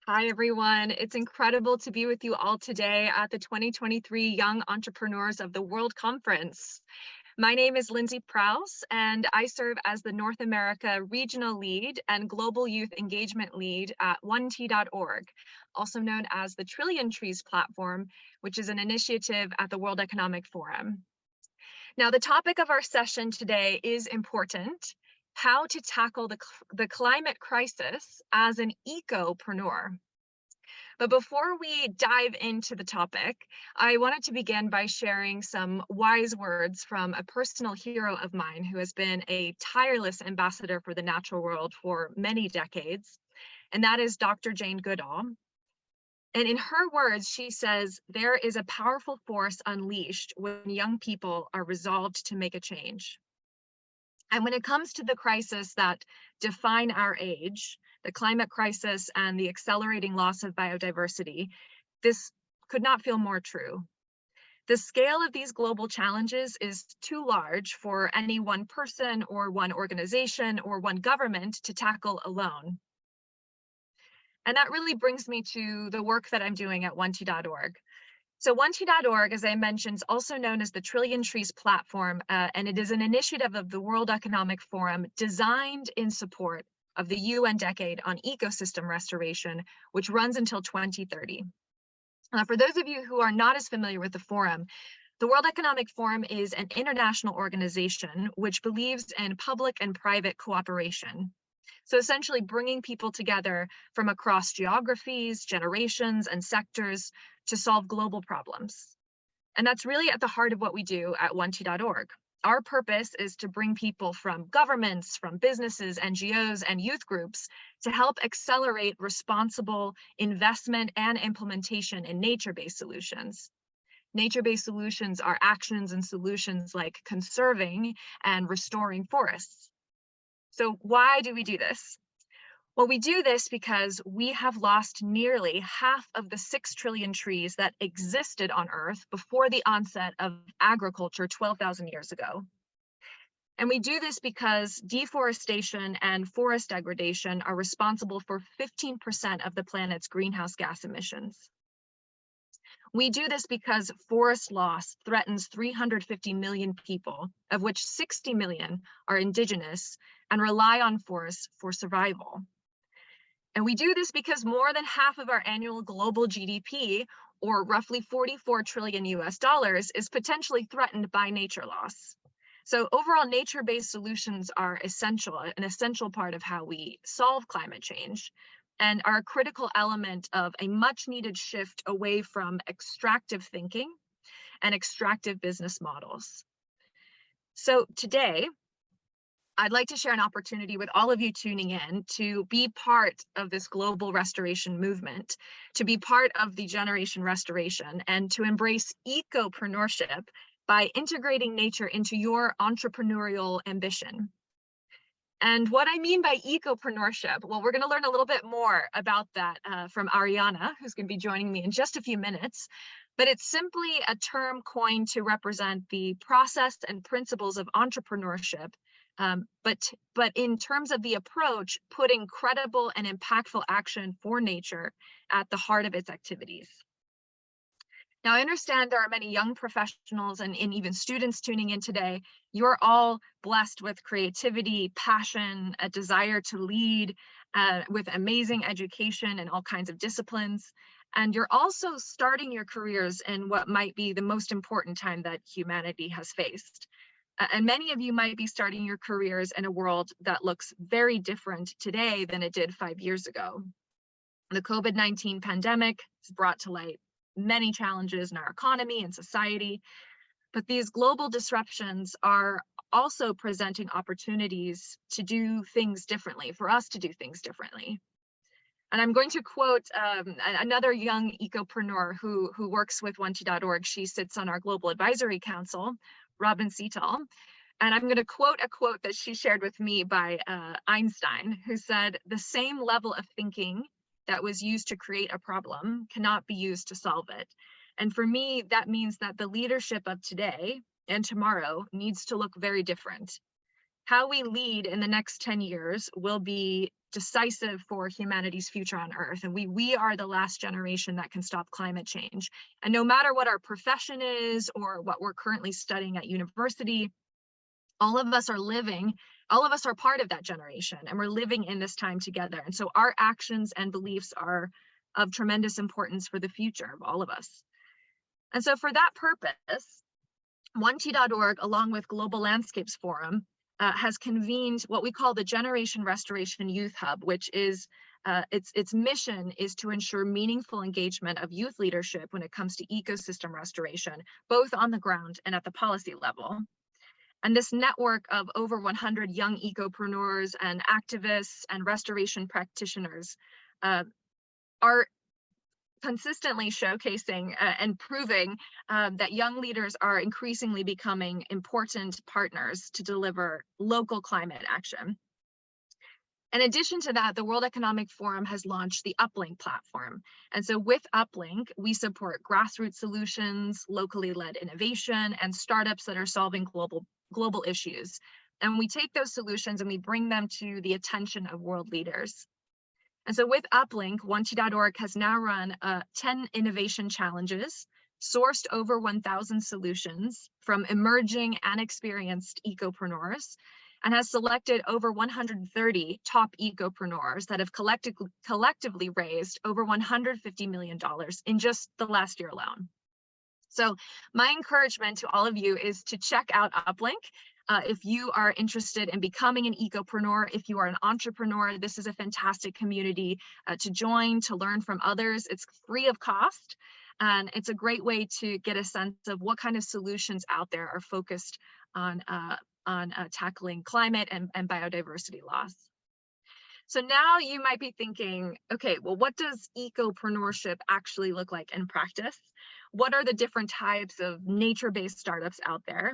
Hi, everyone. It's incredible to be with you all today at the 2023 Young Entrepreneurs of the World Conference. My name is Lindsey Prowse, and I serve as the North America Regional Lead and Global Youth Engagement Lead at 1T.org, also known as the Trillion Trees Platform, which is an initiative at the World Economic Forum. Now, the topic of our session today is important: how to tackle the climate crisis as an ecopreneur. But before we dive into the topic, I wanted to begin by sharing some wise words from a personal hero of mine who has been a tireless ambassador for the natural world for many decades, and that is Dr. Jane Goodall. And in her words, she says, "There is a powerful force unleashed when young people are resolved to make a change." And when it comes to the crisis that define our age, the climate crisis and the accelerating loss of biodiversity, this could not feel more true. The scale of these global challenges is too large for any one person or one organization or one government to tackle alone. And that really brings me to the work that I'm doing at 1T.org. So 1T.org, as I mentioned, is also known as the Trillion Trees Platform, and it is an initiative of the World Economic Forum designed in support of the UN Decade on Ecosystem Restoration, which runs until 2030. For those of you who are not as familiar with the forum, the World Economic Forum is an international organization which believes in public and private cooperation. So essentially bringing people together from across geographies, generations, and sectors to solve global problems. And that's really at the heart of what we do at 1T.org. Our purpose is to bring people from governments, from businesses, NGOs, and youth groups to help accelerate responsible investment and implementation in nature-based solutions. Nature-based solutions are actions and solutions like conserving and restoring forests. So why do we do this? Well, we do this because we have lost nearly half of the 6 trillion trees that existed on Earth before the onset of agriculture 12,000 years ago. And we do this because deforestation and forest degradation are responsible for 15% of the planet's greenhouse gas emissions. We do this because forest loss threatens 350 million people, of which 60 million are indigenous and rely on forests for survival. And we do this because more than half of our annual global GDP, or roughly 44 trillion US dollars, is potentially threatened by nature loss. So overall, nature-based solutions are essential, an essential part of how we solve climate change, and are a critical element of a much needed shift away from extractive thinking and extractive business models. So today, I'd like to share an opportunity with all of you tuning in to be part of this global restoration movement, to be part of the generation restoration, and to embrace ecopreneurship by integrating nature into your entrepreneurial ambition. And what I mean by ecopreneurship, well, we're going to learn a little bit more about that from Ariana, who's going to be joining me in just a few minutes. But it's simply a term coined to represent the process and principles of entrepreneurship, but in terms of the approach, putting credible and impactful action for nature at the heart of its activities. Now, I understand there are many young professionals and even students tuning in today. You're all blessed with creativity, passion, a desire to lead, with amazing education and all kinds of disciplines. And you're also starting your careers in what might be the most important time that humanity has faced. And many of you might be starting your careers in a world that looks very different today than it did 5 years ago. The COVID-19 pandemic has brought to light many challenges in our economy and society, but these global disruptions are also presenting opportunities to do things differently, for us to do things differently. And I'm going to quote another young ecopreneur who works with 1T.org. She sits on our Global Advisory Council, Robin Seatal. And I'm going to quote a quote that she shared with me by Einstein, who said, "The same level of thinking that was used to create a problem cannot be used to solve it." And for me, that means that the leadership of today and tomorrow needs to look very different. How we lead in the next 10 years will be decisive for humanity's future on Earth. And we are the last generation that can stop climate change. And no matter what our profession is or what we're currently studying at university, all of us are part of that generation, and we're living in this time together. And so our actions and beliefs are of tremendous importance for the future of all of us. And so for that purpose, 1T.org, along with Global Landscapes Forum, has convened what we call the Generation Restoration Youth Hub, which is its mission is to ensure meaningful engagement of youth leadership when it comes to ecosystem restoration, both on the ground and at the policy level. And this network of over 100 young ecopreneurs and activists and restoration practitioners are consistently showcasing and proving that young leaders are increasingly becoming important partners to deliver local climate action. In addition to that, the World Economic Forum has launched the Uplink platform. And so with Uplink, we support grassroots solutions, locally led innovation, and startups that are solving global issues. And we take those solutions and we bring them to the attention of world leaders. And so with Uplink, 1T.org has now run 10 innovation challenges, sourced over 1,000 solutions from emerging and experienced ecopreneurs, and has selected over 130 top ecopreneurs that have collectively raised over $150 million in just the last year alone. So my encouragement to all of you is to check out Uplink. If you are interested in becoming an ecopreneur, if you are an entrepreneur, this is a fantastic community to join, to learn from others. It's free of cost, and it's a great way to get a sense of what kind of solutions out there are focused on tackling climate and biodiversity loss. So now you might be thinking, okay, well, what does ecopreneurship actually look like in practice? What are the different types of nature-based startups out there?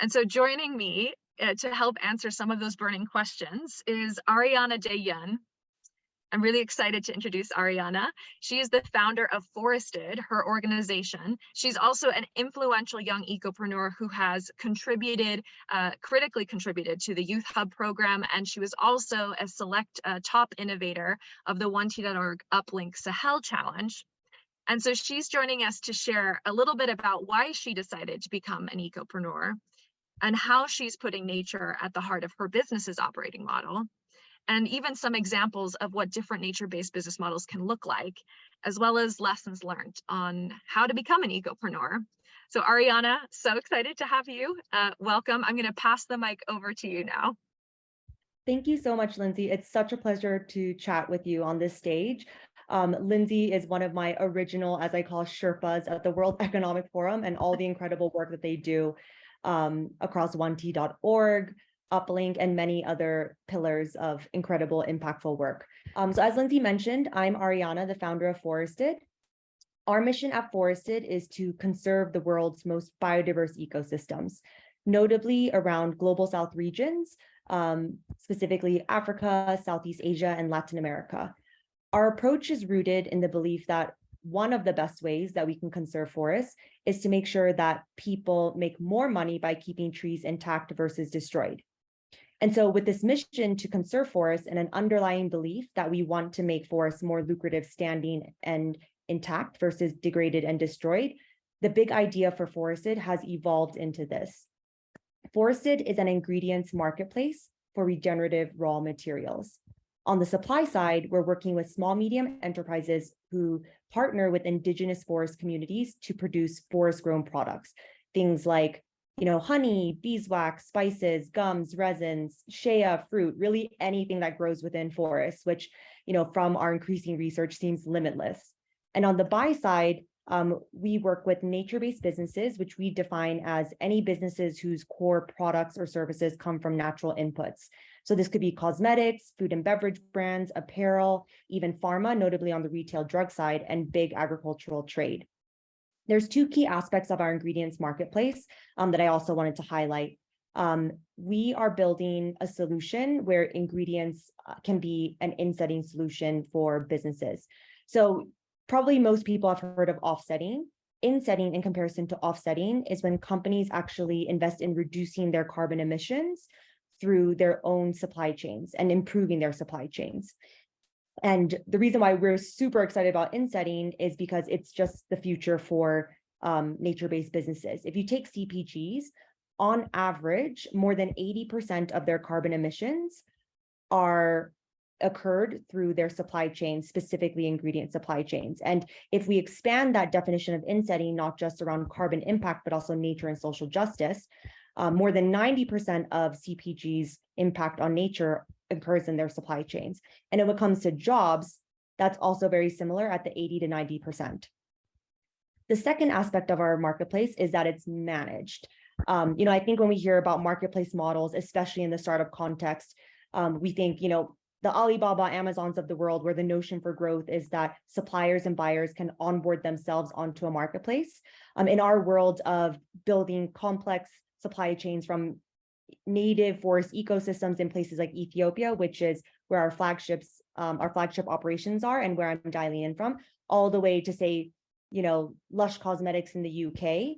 And so joining me to help answer some of those burning questions is Ariana Day Yuen. I'm really excited to introduce Ariana. She is the founder of Forested, her organization. She's also an influential young ecopreneur who has critically contributed to the Youth Hub program, and she was also a select top innovator of the 1T.org Uplink Sahel Challenge. And so she's joining us to share a little bit about why she decided to become an ecopreneur and how she's putting nature at the heart of her business's operating model, and even some examples of what different nature-based business models can look like, as well as lessons learned on how to become an ecopreneur. So Ariana, so excited to have you. Welcome. I'm going to pass the mic over to you now. Thank you so much, Lindsey. It's such a pleasure to chat with you on this stage. Lindsey is one of my original, as I call, Sherpas at the World Economic Forum, and all the incredible work that they do across 1T.org, Uplink, and many other pillars of incredible, impactful work. So as Lindsey mentioned, I'm Ariana, the founder of Forested. Our mission at Forested is to conserve the world's most biodiverse ecosystems, notably around global south regions, specifically Africa, Southeast Asia, and Latin America. Our approach is rooted in the belief that one of the best ways that we can conserve forests is to make sure that people make more money by keeping trees intact versus destroyed. And so with this mission to conserve forests and an underlying belief that we want to make forests more lucrative standing and intact versus degraded and destroyed, the big idea for Forested has evolved into this. Forested is an ingredients marketplace for regenerative raw materials. On the supply side, we're working with small, medium enterprises who partner with indigenous forest communities to produce forest-grown products. Things like, honey, beeswax, spices, gums, resins, shea, fruit, really anything that grows within forests, which, from our increasing research seems limitless. And on the buy side, we work with nature-based businesses, which we define as any businesses whose core products or services come from natural inputs. So this could be cosmetics, food and beverage brands, apparel, even pharma, notably on the retail drug side, and big agricultural trade. There's two key aspects of our ingredients marketplace that I also wanted to highlight. We are building a solution where ingredients can be an in-setting solution for businesses. So probably most people have heard of offsetting. insetting in comparison to offsetting is when companies actually invest in reducing their carbon emissions through their own supply chains and improving their supply chains. And the reason why we're super excited about insetting is because it's just the future for nature-based businesses. If you take CPGs, on average, more than 80% of their carbon emissions are occurred through their supply chains, specifically ingredient supply chains. And if we expand that definition of insetting, not just around carbon impact, but also nature and social justice, more than 90% of CPG's impact on nature occurs in their supply chains. And when it comes to jobs, that's also very similar at the 80 to 90%. The second aspect of our marketplace is that it's managed. I think when we hear about marketplace models, especially in the startup context, we think, the Alibaba, Amazons of the world, where the notion for growth is that suppliers and buyers can onboard themselves onto a marketplace. In our world of building complex supply chains from native forest ecosystems in places like Ethiopia, which is where our flagship operations are and where I'm dialing in from, all the way to say, Lush Cosmetics in the UK,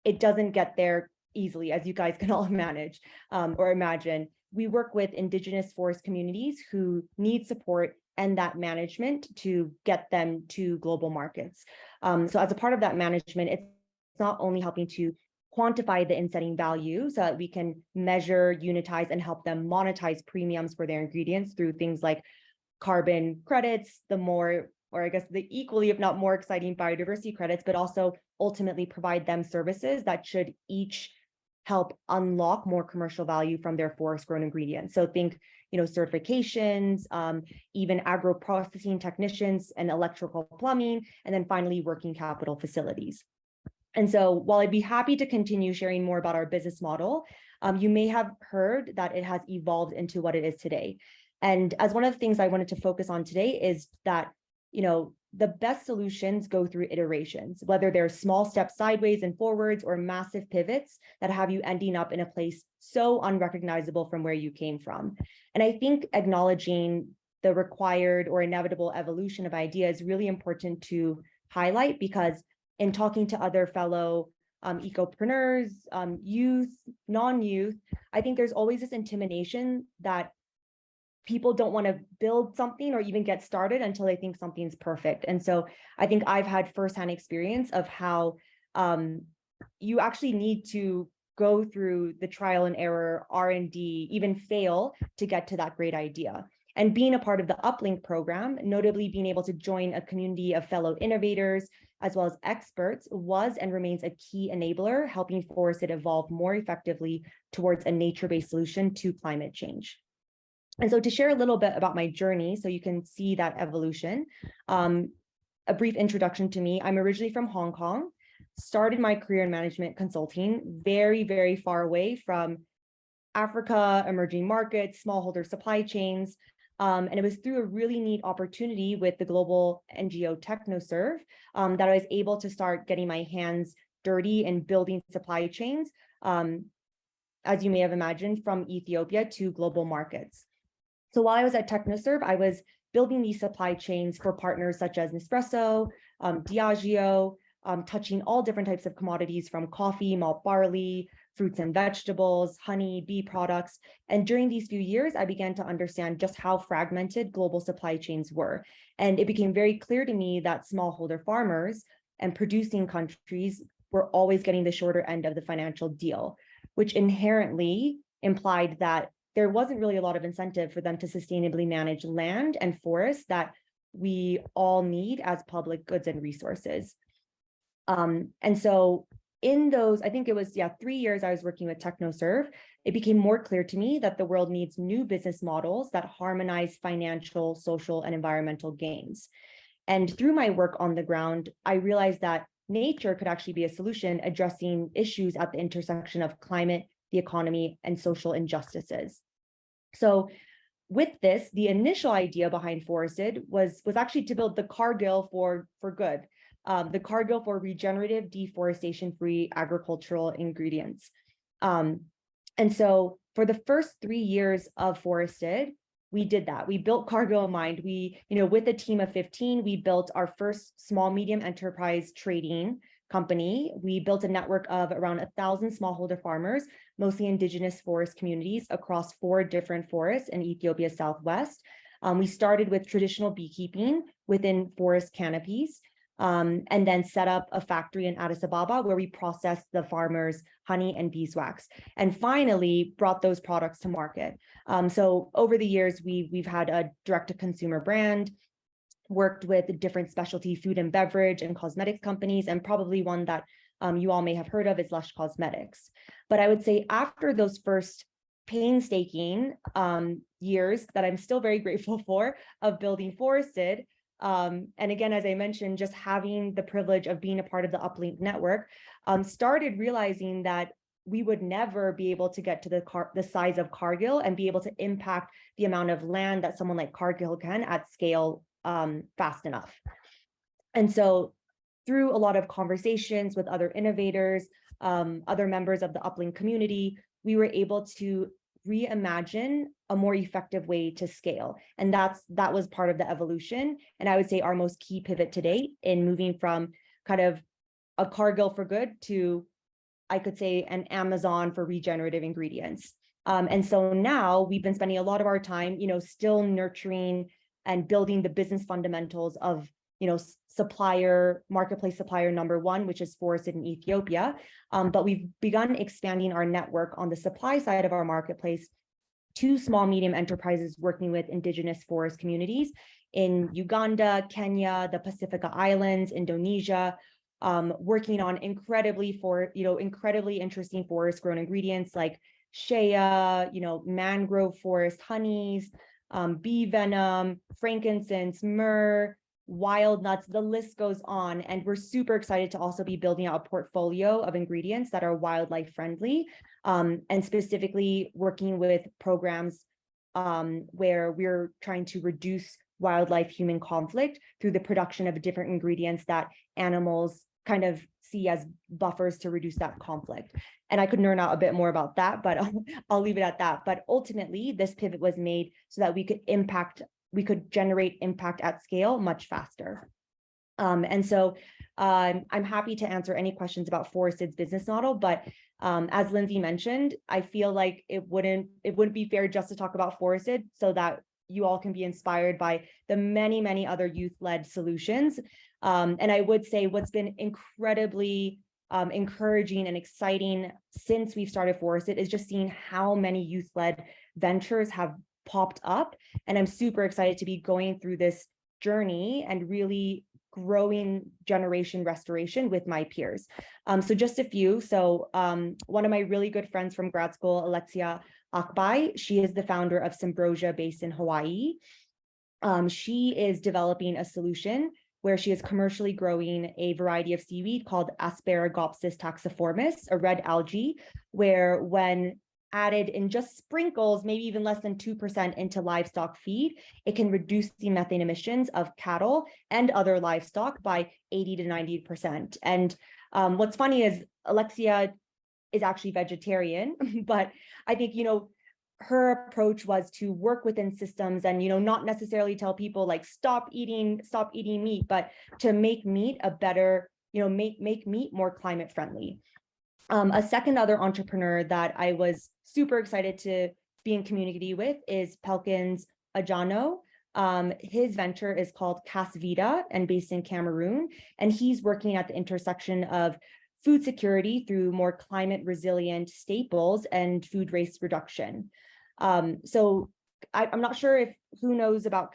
it doesn't get there easily, as you guys can all manage or imagine. We work with indigenous forest communities who need support and that management to get them to global markets. So as a part of that management, it's not only helping to quantify the insetting value so that we can measure, unitize, and help them monetize premiums for their ingredients through things like carbon credits, the equally, if not more exciting biodiversity credits, but also ultimately provide them services that should each help unlock more commercial value from their forest grown ingredients. So think, certifications, even agro-processing technicians and electrical plumbing, and then finally working capital facilities. And so while I'd be happy to continue sharing more about our business model, you may have heard that it has evolved into what it is today. And as one of the things I wanted to focus on today is that, the best solutions go through iterations, whether they're small steps sideways and forwards or massive pivots that have you ending up in a place so unrecognizable from where you came from. And I think acknowledging the required or inevitable evolution of ideas is really important to highlight, because in talking to other fellow ecopreneurs, youth, non-youth, I think there's always this intimidation that people don't want to build something or even get started until they think something's perfect. And so I think I've had firsthand experience of how you actually need to go through the trial and error, R&D, even fail to get to that great idea. And being a part of the Uplink program, notably being able to join a community of fellow innovators as well as experts, was and remains a key enabler, helping Forested evolve more effectively towards a nature-based solution to climate change. And so to share a little bit about my journey, so you can see that evolution, a brief introduction to me. I'm originally from Hong Kong, started my career in management consulting, very, very far away from Africa, emerging markets, smallholder supply chains. And it was through a really neat opportunity with the global NGO TechnoServe that I was able to start getting my hands dirty and building supply chains, as you may have imagined, from Ethiopia to global markets. So while I was at TechnoServe, I was building these supply chains for partners such as Nespresso, Diageo, touching all different types of commodities from coffee, malt barley, fruits and vegetables, honey, bee products. And during these few years, I began to understand just how fragmented global supply chains were. And it became very clear to me that smallholder farmers and producing countries were always getting the shorter end of the financial deal, which inherently implied that there wasn't really a lot of incentive for them to sustainably manage land and forests that we all need as public goods and resources. And so in those, I think it was, 3 years I was working with TechnoServe, it became more clear to me that the world needs new business models that harmonize financial, social, and environmental gains. And through my work on the ground, I realized that nature could actually be a solution addressing issues at the intersection of climate, the economy, and social injustices. So with this, the initial idea behind Forested was actually to build the Cargill for good, the Cargill for regenerative, deforestation-free agricultural ingredients. And so for the first 3 years of Forested, we did that. We built cargo in mind. With a team of 15, we built our first small medium enterprise trading company. We built a network of around 1,000 smallholder farmers, mostly indigenous forest communities across 4 different forests in Ethiopia's southwest. We started with traditional beekeeping within forest canopies, and then set up a factory in Addis Ababa where we processed the farmers' honey and beeswax, and finally brought those products to market. So over the years, we've had a direct-to-consumer brand, worked with different specialty food and beverage and cosmetics companies, and probably one that you all may have heard of is Lush Cosmetics. But I would say after those first painstaking years that I'm still very grateful for of building Forested, and again, as I mentioned, just having the privilege of being a part of the Uplink network, started realizing that we would never be able to get to the size of Cargill and be able to impact the amount of land that someone like Cargill can at scale fast enough. And so through a lot of conversations with other innovators, other members of the Uplink community, we were able to reimagine a more effective way to scale. And that was part of the evolution. And I would say our most key pivot to date in moving from kind of a Cargill for good to, I could say, an Amazon for regenerative ingredients. And so now we've been spending a lot of our time, still nurturing and building the business fundamentals of, marketplace supplier number 1, which is Forested in Ethiopia. But we've begun expanding our network on the supply side of our marketplace to small, medium enterprises working with indigenous forest communities in Uganda, Kenya, the Pacific Islands, Indonesia, working on incredibly interesting forest grown ingredients like shea, mangrove forest honeys, bee venom, frankincense, myrrh, wild nuts, the list goes on. And we're super excited to also be building out a portfolio of ingredients that are wildlife friendly, and specifically working with programs where we're trying to reduce wildlife human conflict through the production of different ingredients that animals kind of see as buffers to reduce that conflict. And I could nerd out a bit more about that, but I'll leave it at that. But ultimately, this pivot was made so that we could generate impact at scale much faster. And so I'm happy to answer any questions about Forested's business model, but as Lindsey mentioned, I feel like it wouldn't be fair just to talk about Forested, so that you all can be inspired by the many, many other youth-led solutions. And I would say what's been incredibly encouraging and exciting since we've started Forested is just seeing how many youth-led ventures have popped up. And I'm super excited to be going through this journey and really growing generation restoration with my peers. So just a few. So one of my really good friends from grad school, Alexia Akbai, she is the founder of Symbrosia based in Hawaii. She is developing a solution where she is commercially growing a variety of seaweed called Asparagopsis taxiformis, a red algae, where when added in just sprinkles, maybe even less than 2% into livestock feed, it can reduce the methane emissions of cattle and other livestock by 80 to 90%. And what's funny is Alexia is actually vegetarian, but I think, her approach was to work within systems and, not necessarily tell people like, stop eating meat, but to make meat a better, make meat more climate friendly. A second other entrepreneur that I was super excited to be in community with is Pelkins Ajano. His venture is called Casvita and based in Cameroon. And he's working at the intersection of food security through more climate resilient staples and food waste reduction. So I'm not sure who knows about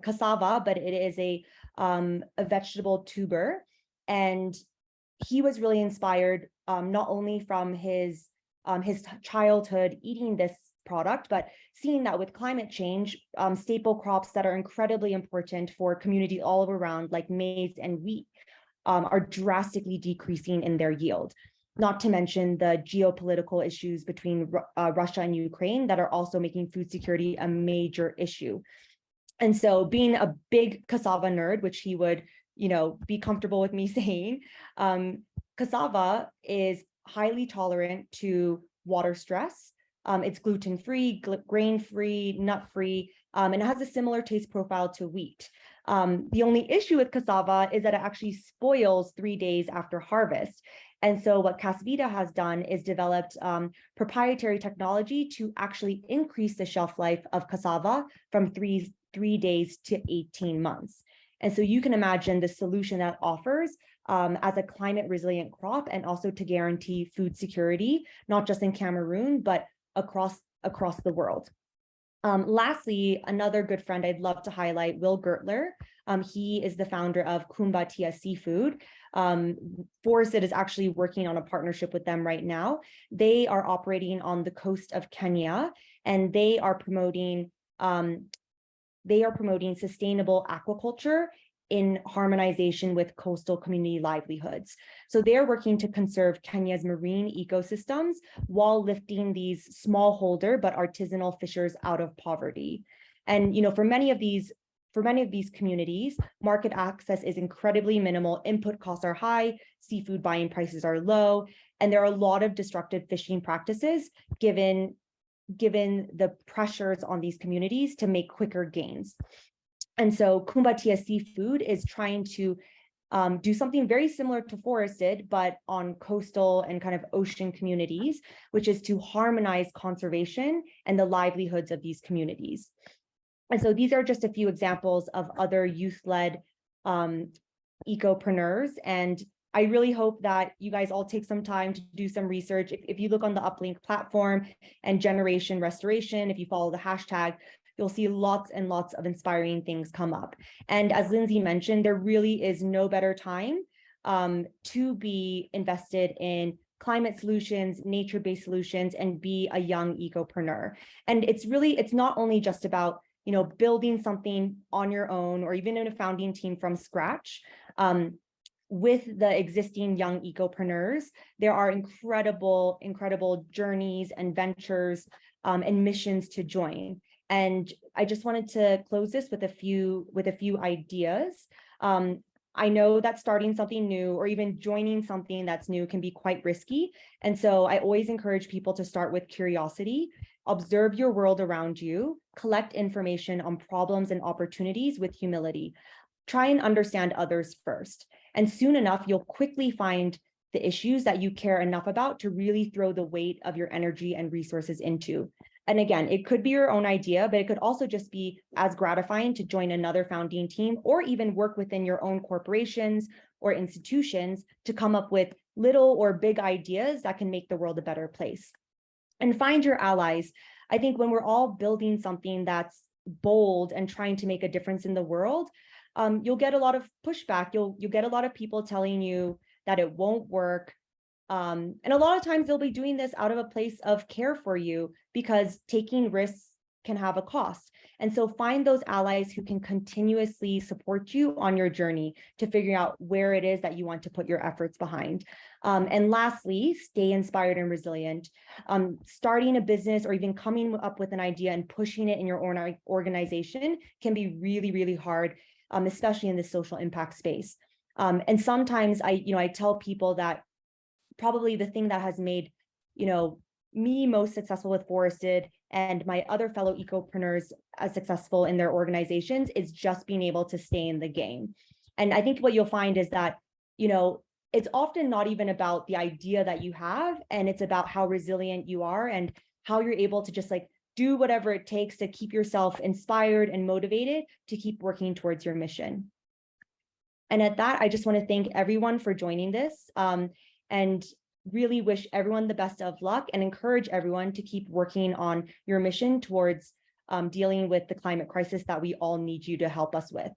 cassava, but it is a vegetable tuber. And he was really inspired not only from his childhood eating this product, but seeing that with climate change, staple crops that are incredibly important for communities all around, like maize and wheat, are drastically decreasing in their yield. Not to mention the geopolitical issues between Russia and Ukraine that are also making food security a major issue. And so being a big cassava nerd, which he would, be comfortable with me saying, cassava is highly tolerant to water stress. It's gluten-free, grain-free, nut-free, and it has a similar taste profile to wheat. The only issue with cassava is that it actually spoils 3 days after harvest. And so what Casvita has done is developed proprietary technology to actually increase the shelf life of cassava from three days to 18 months. And so you can imagine the solution that offers as a climate resilient crop, and also to guarantee food security, not just in Cameroon, but across the world. Lastly, another good friend I'd love to highlight, Will Gertler. He is the founder of Kumbatia Seafood. Forested is actually working on a partnership with them right now. They are operating on the coast of Kenya, and they are promoting sustainable aquaculture in harmonization with coastal community livelihoods. So they're working to conserve Kenya's marine ecosystems while lifting these smallholder but artisanal fishers out of poverty. And for many of these communities, market access is incredibly minimal. Input costs are high, seafood buying prices are low, and there are a lot of destructive fishing practices given the pressures on these communities to make quicker gains. And so Kumbatia Seafood is trying to do something very similar to Forested, but on coastal and kind of ocean communities, which is to harmonize conservation and the livelihoods of these communities. And so these are just a few examples of other youth-led ecopreneurs. And I really hope that you guys all take some time to do some research. If you look on the Uplink platform and Generation Restoration, if you follow the hashtag, you'll see lots and lots of inspiring things come up. And as Lindsey mentioned, there really is no better time to be invested in climate solutions, nature-based solutions, and be a young ecopreneur. And it's not only just about building something on your own or even in a founding team from scratch. With the existing young ecopreneurs, there are incredible journeys and ventures and missions to join. And I just wanted to close this with a few ideas. I know that starting something new or even joining something that's new can be quite risky. And so I always encourage people to start with curiosity, observe your world around you, collect information on problems and opportunities with humility. Try and understand others first. And soon enough, you'll quickly find the issues that you care enough about to really throw the weight of your energy and resources into. And again, it could be your own idea, but it could also just be as gratifying to join another founding team or even work within your own corporations or institutions to come up with little or big ideas that can make the world a better place. And find your allies. I think when we're all building something that's bold and trying to make a difference in the world, you'll get a lot of pushback. You'll get a lot of people telling you that it won't work. And a lot of times they'll be doing this out of a place of care for you, because taking risks can have a cost. And so find those allies who can continuously support you on your journey to figure out where it is that you want to put your efforts behind. And lastly, stay inspired and resilient. Starting a business or even coming up with an idea and pushing it in your own organization can be really, really hard, especially in the social impact space. And sometimes I tell people that probably the thing that has made, me most successful with Forested and my other fellow ecopreneurs as successful in their organizations is just being able to stay in the game. And I think what you'll find is that, it's often not even about the idea that you have, and it's about how resilient you are and how you're able to just do whatever it takes to keep yourself inspired and motivated to keep working towards your mission. And at that, I just want to thank everyone for joining this. And really wish everyone the best of luck and encourage everyone to keep working on your mission towards dealing with the climate crisis that we all need you to help us with.